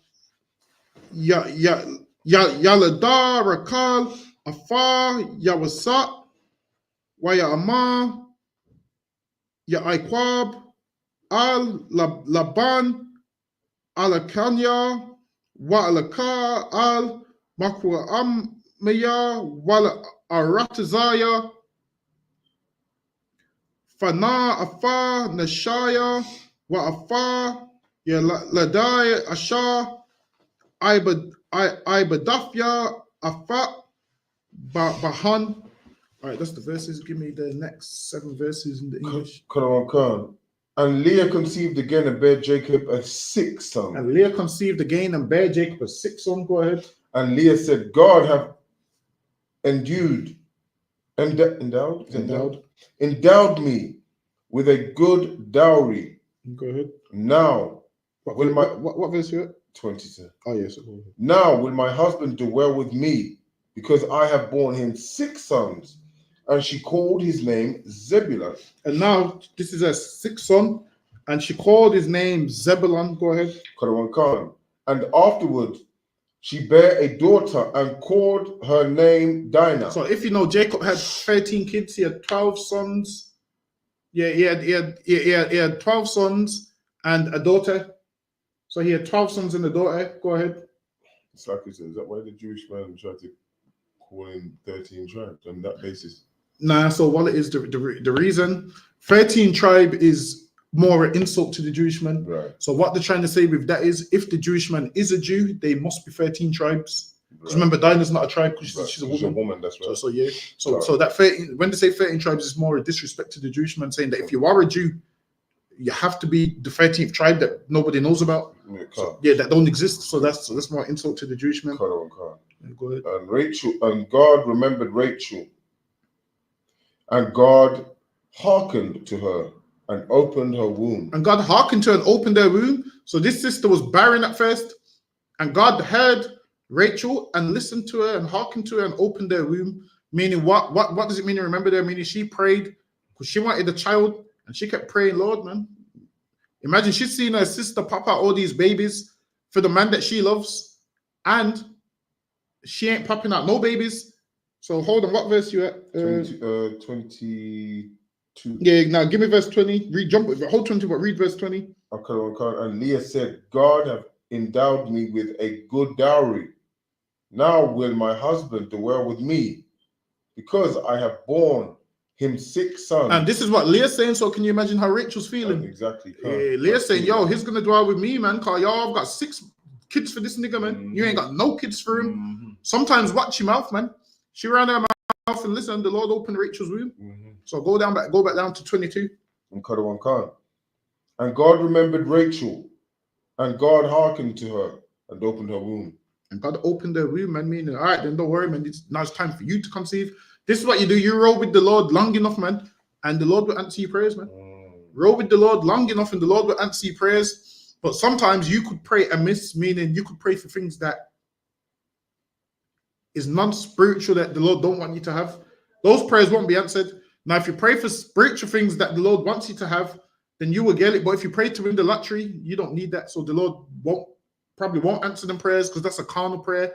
Rakal, Afar, Yawasap, Wayama, Yaikwab, Al Laban, Alakanya, Wa'alaka, Al Makwa Amaya, Wala Aratazaya, Fana, Afar, Nashaya, Wa'afar, Ladai, Asha, Ibadafya, Afat, Bahan. All right, that's the verses. Give me the next 7 verses in the English. And Leah conceived again and bare Jacob a 6th son. And Leah conceived again and bare Jacob a 6th son. Go ahead. And Leah said, God have endowed me with a good dowry. Go ahead. Now, what verse you at? 20. Oh, yes. Now will my husband do well with me, because I have borne him 6 sons. And she called his name Zebulun. And now this is her 6th son, and she called his name Zebulun. Go ahead. And afterward she bare a daughter and called her name Dinah. So if you know, Jacob had 13 kids. He had 12 sons. Yeah, he had 12 sons and a daughter. So he had 12 sons and a daughter. Go ahead. It's like you said, is that why the Jewish man tried to call in 13 tribes on that basis? Nah, so what it is, the reason 13 tribe is more an insult to the Jewish man. Right. So what they're trying to say with that is, if the Jewish man is a Jew, they must be 13 tribes. Because remember, Dinah's not a tribe because she's a woman. She's a woman, that's right. So yeah. So that 13, when they say 13 tribes, it's more a disrespect to the Jewish man, saying that if you are a Jew, you have to be the 13th tribe that nobody knows about. That don't exist. So that's more insult to the Jewish man. Go ahead. And Rachel, and God remembered Rachel. And God hearkened to her and opened her womb. And God hearkened to her and opened her womb. So this sister was barren at first. And God heard Rachel and listened to her and hearkened to her and opened her womb. Meaning what does it mean to remember there? Meaning she prayed because she wanted a child and she kept praying, Lord, man. Imagine she's seen her sister pop out all these babies for the man that she loves. And she ain't popping out no babies. So hold on, what verse you at? 22. Yeah, now give me verse 20. Hold 20, but read verse 20. Okay. And Leah said, God have endowed me with a good dowry. Now will my husband do well with me, because I have borne him 6 sons. And this is what Leah's saying. So can you imagine how Rachel's feeling? Exactly. Leah's saying, yo, he's going to dwell with me, man. Because y'all have got 6 kids for this nigga, man. Mm-hmm. You ain't got no kids for him. Mm-hmm. Sometimes watch your mouth, man. She ran her mouth and listen, the Lord opened Rachel's womb. Mm-hmm. So go back down to 22. And God remembered Rachel, and God hearkened to her and opened her womb. And God opened her womb, man. Meaning, all right, then don't worry, man. Now it's time for you to conceive. This is what you do. You roll with the Lord long enough, man, and the Lord will answer your prayers, man. Roll with the Lord long enough, and the Lord will answer your prayers. But sometimes you could pray amiss, meaning you could pray for things that is non-spiritual that the Lord don't want you to have. Those prayers won't be answered. Now, if you pray for spiritual things that the Lord wants you to have, then you will get it. But if you pray to win the lottery, you don't need that. So the Lord probably won't answer them prayers because that's a carnal prayer.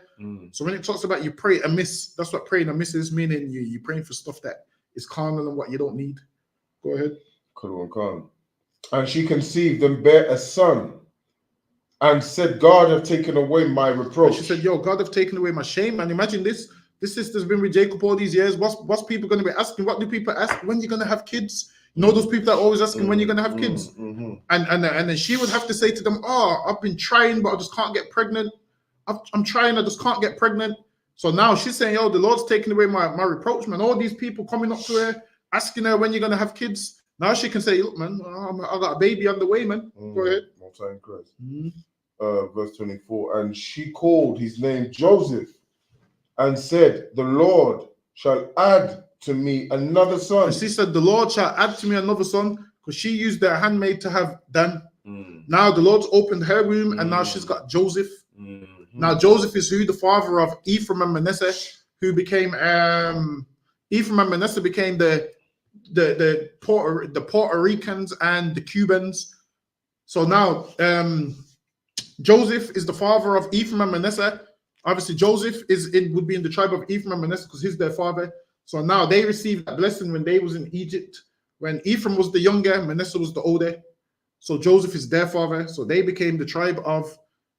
So when it talks about you pray amiss, that's what praying amiss is, meaning you're praying for stuff that is carnal and what you don't need. Go ahead. And she conceived and bare a son and said, God have taken away my reproach. And she said, yo, God have taken away my shame. And imagine this. This sister's been with Jacob all these years. What's people going to be asking? What do people ask? When you're going to have kids? You know, those people that are always asking when you're going to have kids. And then she would have to say to them, oh, I've been trying, but I just can't get pregnant. I'm trying, I just can't get pregnant. So now she's saying, yo, the Lord's taking away my reproach, man. All these people coming up to her, asking her when you're going to have kids. Now she can say, look, man, I got a baby on the way, man. Go ahead. Verse 24. And she called his name Joseph and said, the Lord shall add to me another son. And she said, the Lord shall add to me another son, because she used their handmaid to have Dan. Now the Lord's opened her womb, and now she's got Joseph. Now Joseph is who? The father of Ephraim and Manasseh, who became Ephraim and Manasseh became the Puerto Ricans and the Cubans. So now Joseph is the father of Ephraim and Manasseh. Obviously, Joseph would be in the tribe of Ephraim and Manasseh because he's their father. So now they received that blessing when they was in Egypt. When Ephraim was the younger, Manasseh was the older. So Joseph is their father. So they became the tribe of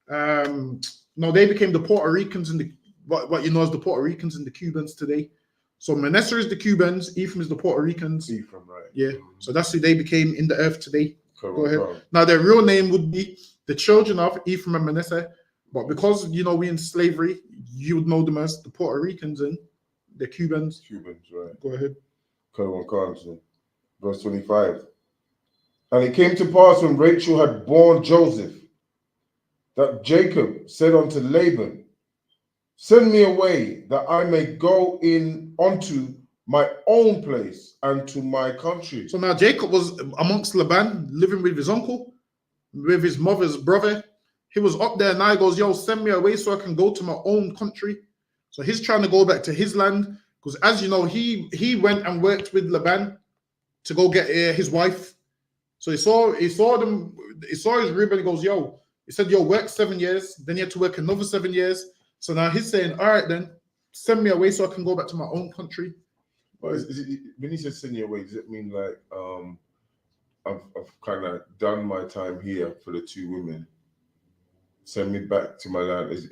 they became the Puerto Ricans and what you know as the Puerto Ricans and the Cubans today. So Manasseh is the Cubans, Ephraim is the Puerto Ricans. Ephraim, right? Yeah. So that's who they became in the earth today. Go ahead. Now their real name would be the children of Ephraim and Manasseh, but because we're in slavery, you would know them as the Puerto Ricans and the Cubans. Right? Go ahead. Verse 25. And it came to pass when Rachel had borne Joseph, that Jacob said unto Laban, send me away, that I may go in unto my own place and to my country. So now Jacob was amongst Laban, living with his uncle, with his mother's brother. He was up there, and now he goes, yo, send me away so I can go to my own country. So he's trying to go back to his land, because as you know, he went and worked with Laban to go get his wife. So he saw his rib, and he goes, yo, he said, yo, work 7 years. Then he had to work another 7 years. So now he's saying, all right, then send me away so I can go back to my own country. But when he says send you away, does it mean like I've kind of done my time here for the two women? Send me back to my land. Is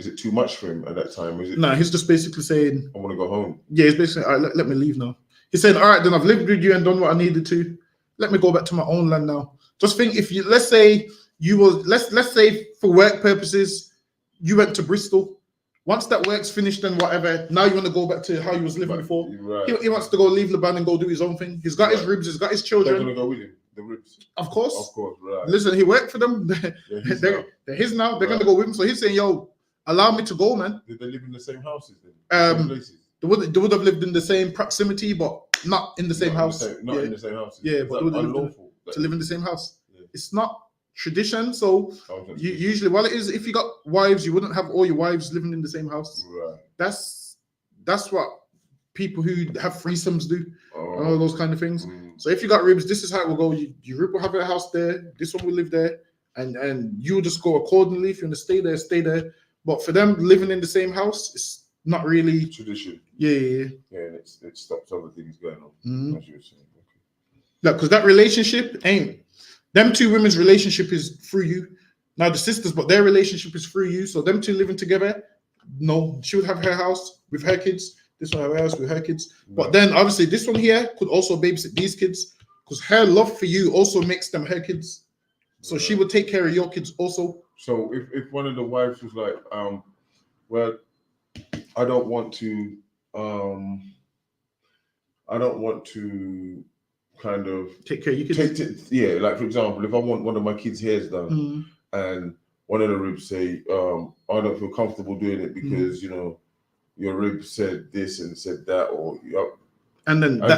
it too much for him at that time? No, he's just basically saying, I want to go home. Yeah, he's basically, all right, let me leave now. He's saying, all right, then I've lived with you and done what I needed to. Let me go back to my own land now. Just think, if you let's say for work purposes, you went to Bristol. Once that work's finished and whatever, now you want to go back to how you was living before. Right. He wants to go leave Laban and go do his own thing. He's got his ribs, he's got his children. They're going to go with him, the ribs. Of course, right. Listen, he worked for them. They're his now. They're going to go with him. So he's saying, yo, allow me to go, man. Did they live in the same houses then? They would have lived in the same proximity, but not in the same house. In the same house. Yeah, but they would have lived to live in the same house. Yeah. It's not tradition. So usually, well, it is. If you got wives, you wouldn't have all your wives living in the same house. Right. That's what people who have threesomes do. All those kind of things. So if you got ribs, this is how it will go. Your rib will have a house there. This one will live there, and you will just go accordingly. If you want to stay there, stay there. But for them living in the same house, it's not really tradition. Yeah, and it stops other things going on. As you were saying. Okay. Because that relationship ain't. Them two women's relationship is through you. Now the sisters, but their relationship is through you. So them two living together, no, she would have her house with her kids. This one have her house with her kids. Right. But then obviously this one here could also babysit these kids, because her love for you also makes them her kids. So she would take care of your kids also. So if one of the wives was like, well, I don't want to kind of take care of your kids. Like for example, if I want one of my kids' hairs done, and one of the ribs say, I don't feel comfortable doing it because your rib said this and said that, or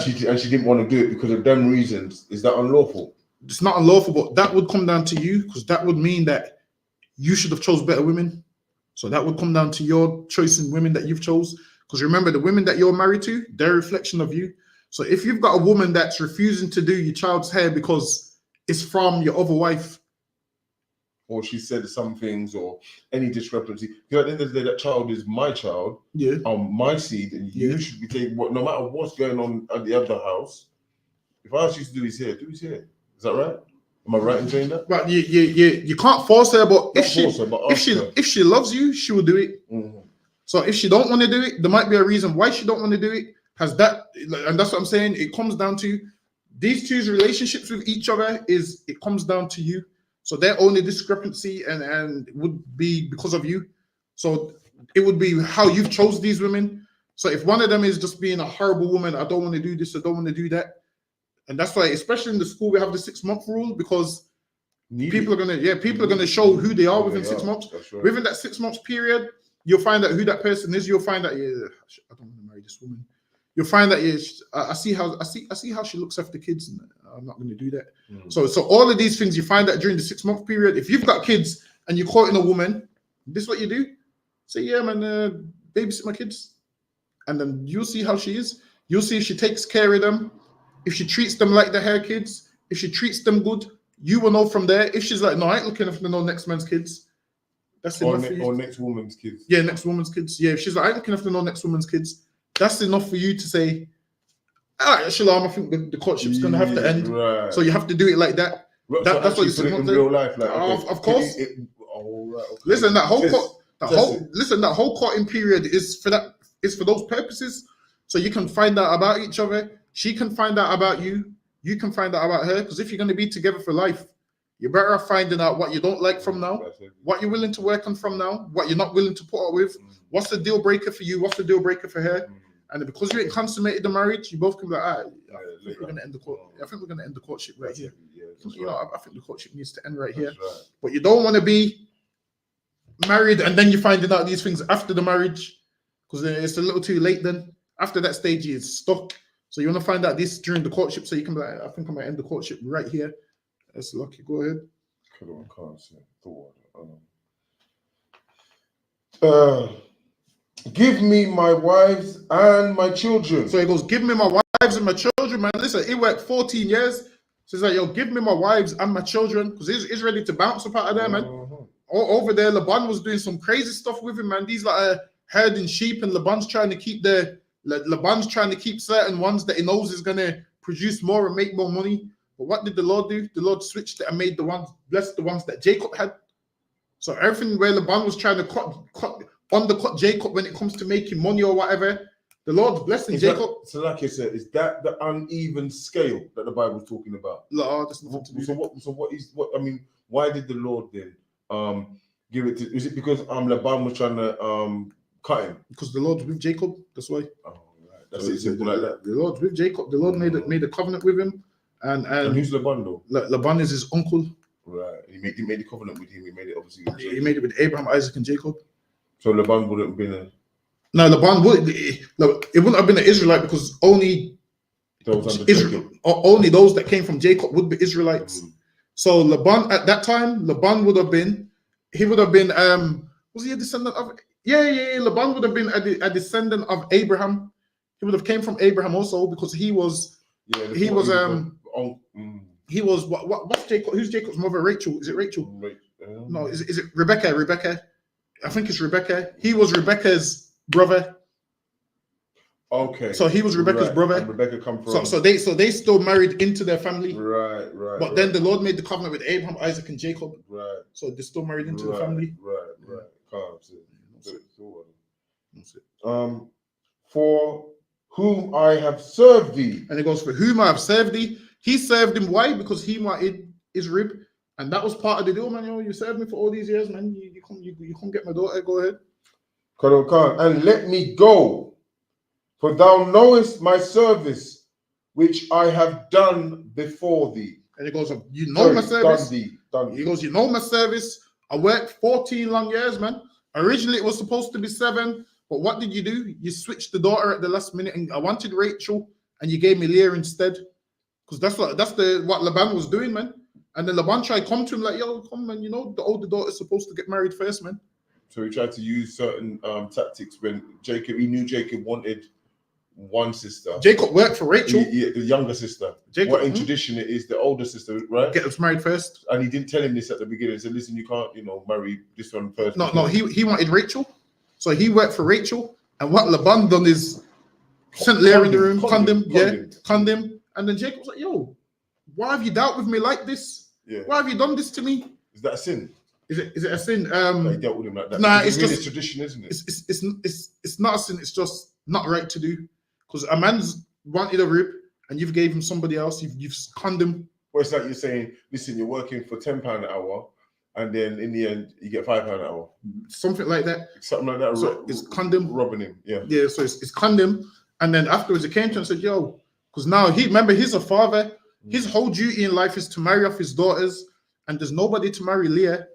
she didn't want to do it because of them reasons. Is that unlawful? It's not unlawful, but that would come down to you, because that would mean that you should have chose better women. So that would come down to your choice in women that you've chose. Because remember, the women that you're married to, they're a reflection of you. So if you've got a woman that's refusing to do your child's hair because is from your other wife. Or she said some things, or any discrepancy. Because at the end of the day, that child is my child, my seed, and you should be taking what, no matter what's going on at the other house. If I ask you to do his hair, do his hair. Is that right? Am I right in saying that? But you can't force her. But if she loves you, she will do it. Mm-hmm. So if she don't want to do it, there might be a reason why she don't want to do it. And that's what I'm saying. It comes down to these two's relationships with each other. It comes down to you. So their only discrepancy and would be because of you. So it would be how you've chose these women. So if one of them is just being a horrible woman, I don't want to do this, I don't want to do that. And that's why, especially in the school, we have the 6-month rule, because people are gonna show who they are within 6 months. Right. Within that 6 months period, you'll find out who that person is. You'll find out, I don't want to marry this woman. You'll find that I see how she looks after kids, and I'm not going to do that. So all of these things you find out during the 6-month period. If you've got kids and you're courting a woman, this is what you do. Say, yeah, man, babysit my kids, and then you'll see how she is. You'll see if she takes care of them, if she treats them like they're her kids, if she treats them good. You will know from there. If she's like, no, I ain't looking after no next man's kids. That's enough for you. Or next woman's kids. Yeah, next woman's kids. Yeah, if she's like, I ain't looking after no next woman's kids. That's enough for you to say, all right, Shalom, I think the courtship's going to have to end. Right. So you have to do it like that. That's what you put it in real life. Like, of course. Listen, that whole courting period is for that. It's for those purposes. So you can find out about each other. She can find out about you. You can find out about her. Because if you're going to be together for life, you're better off finding out what you don't like from now, what you're willing to work on from now, what you're not willing to put up with. What's the deal breaker for you? What's the deal breaker for her? And because you ain't consummated the marriage, you both can be like, all right, I think we're going to end the court. I think we're going to end the courtship right here. I think the courtship needs to end right here. Right. But you don't want to be married and then you're finding out these things after the marriage, because it's a little too late then. After that stage, you're stuck. So you want to find out this during the courtship, so you can be like, I think I'm going to end the courtship right here. That's lucky. Go ahead. Give me my wives and my children. So he goes, give me my wives and my children, man. Listen, he worked 14 years. So he's like, yo, give me my wives and my children, because he's ready to bounce up out of there, man. Over there, Laban was doing some crazy stuff with him, man. These like herding sheep, and Laban's trying to keep certain ones that he knows is gonna produce more and make more money. But what did the Lord do? The Lord switched it and made blessed the ones that Jacob had. So everything where Laban was trying to undercut Jacob when it comes to making money or whatever, the Lord's blessing Jacob. So like you said, is that the uneven scale that the Bible's talking about? No, that's nothing to do. So I mean, why did the Lord then give it to? Is it because Laban was trying to cut him? Because the Lord's with Jacob. That's why. Oh, right. That's it. Simple like that. The Lord's with Jacob. The Lord made a covenant with him. And who's Laban though? Laban is his uncle. Right. He made the covenant with him. He made it obviously. He made it with Abraham, Isaac, and Jacob. So Laban wouldn't have been a. No, Laban it wouldn't have been an Israelite, because only those that came from Jacob would be Israelites. So Laban at that time, would have been was he a descendant of? Laban would have been a descendant of Abraham. He would have came from Abraham also, because he was what's Jacob? Who's Jacob's mother? Rachel? Is it Rachel? No, is it Rebecca? Rebecca. I think it's Rebecca. He was Rebecca's brother. Okay. So he was Rebecca's brother. And Rebecca come from. So they still married into their family. Right. But then the Lord made the covenant with Abraham, Isaac, and Jacob. Right. So they're still married into the family. Right. For whom I have served thee. And it goes, for whom I have served thee. He served him. Why? Because he wanted his rib. And that was part of the deal, man. You served me for all these years, man. You come get my daughter. Go ahead. And let me go, for thou knowest my service, which I have done before thee. And he goes, my service. He goes, you know my service. I worked 14 long years, man. Originally, it was supposed to be 7. But what did you do? You switched the daughter at the last minute, and I wanted Rachel, and you gave me Leah instead. Because that's what Laban was doing, man. And then Laban tried to come to him like, yo, come, man, the older daughter's supposed to get married first, man. So he tried to use certain tactics when he knew Jacob wanted one sister. Jacob worked for Rachel. The younger sister. Jacob, what in tradition it is the older sister, right? Get us married first. And he didn't tell him this at the beginning. He said, listen, you can't, marry this one first. No, he wanted Rachel. So he worked for Rachel. And what Laban done is sent Leah in the room, condemned him. And then Jacob was like, yo, why have you dealt with me like this? Yeah. Why have you done this to me? Is that a sin? Is it a sin? That he dealt with him like that. Nah, it's really just tradition, isn't it? It's not a sin. It's just not right to do. Because a man's wanted a rib and you've gave him somebody else. You've conned him. Well, it's like you're saying, listen, you're working for £10 an hour, and then in the end you get £5 an hour. Something like that. Something like that. So it's condemned. Robbing him. Yeah. Yeah. So it's condemned. And then afterwards it came to him and said, yo, because now he's a father. His whole duty in life is to marry off his daughters, and there's nobody to marry Leah.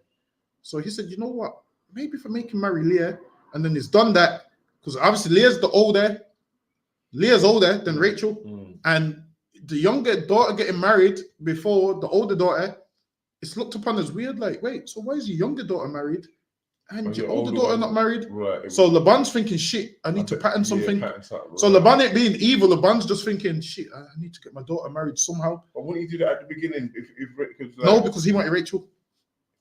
So he said, you know what? Maybe if I make him marry Leah, and then he's done that, because obviously Leah's older than Rachel, and the younger daughter getting married before the older daughter, it's looked upon as weird. Like, wait, so why is your younger daughter married and your older daughter not married? Right. So Laban's thinking, shit, I need to pattern something. Right. So Laban ain't being evil. Laban's just thinking, shit, I need to get my daughter married somehow. But wouldn't you do that at the beginning? No, because he wanted Rachel.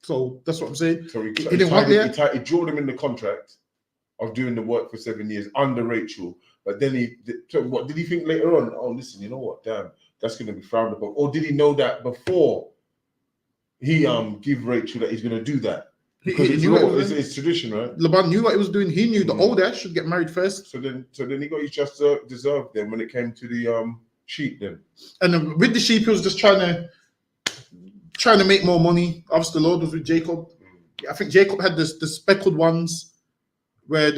So that's what I'm saying. So he didn't want Leah. He drew him in the contract of doing the work for 7 years under Rachel. But then what did he think later on? Oh, listen, you know what? Damn, that's going to be frowned upon. Or did he know that before he give Rachel that he's going to do that? Because it's tradition, right? Laban knew what he was doing. He knew the older should get married first. So then he got his just deserved then when it came to the sheep then. And then with the sheep, he was just trying to make more money. Obviously, the Lord was with Jacob. I think Jacob had the speckled ones where I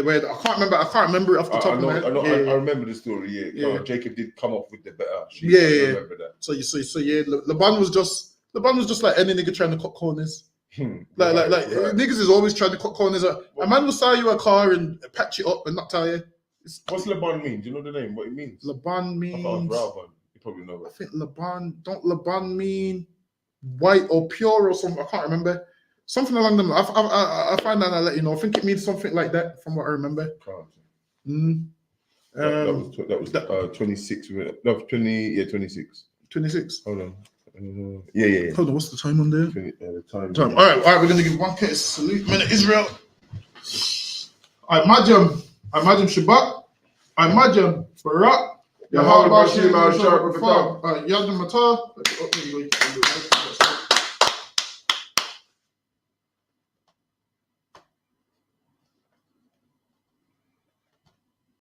can't remember it off the top of my head. I remember the story. Yeah. Jacob did come off with the better sheep. Yeah. I remember that. So Laban was just like any nigga trying to cut corners. Like niggas is always trying to cut corners. A man will sell you a car and patch it up and not tell you. What's Laban mean? Do you know the name? What it means? Laban means. You probably know that. I think Laban mean white or pure or something? I can't remember. Something along them. I find out and I'll let you know. I think it means something like that from what I remember. That was 26. No, 20. Yeah, 26. 26. Hold on. Yeah. Hold on, what's the time on there? The time. All right, we're gonna give one courteous salute. Minute Israel. I imagine Shabbat. I imagine Barak. Yahweh Bashir, Yad Matah.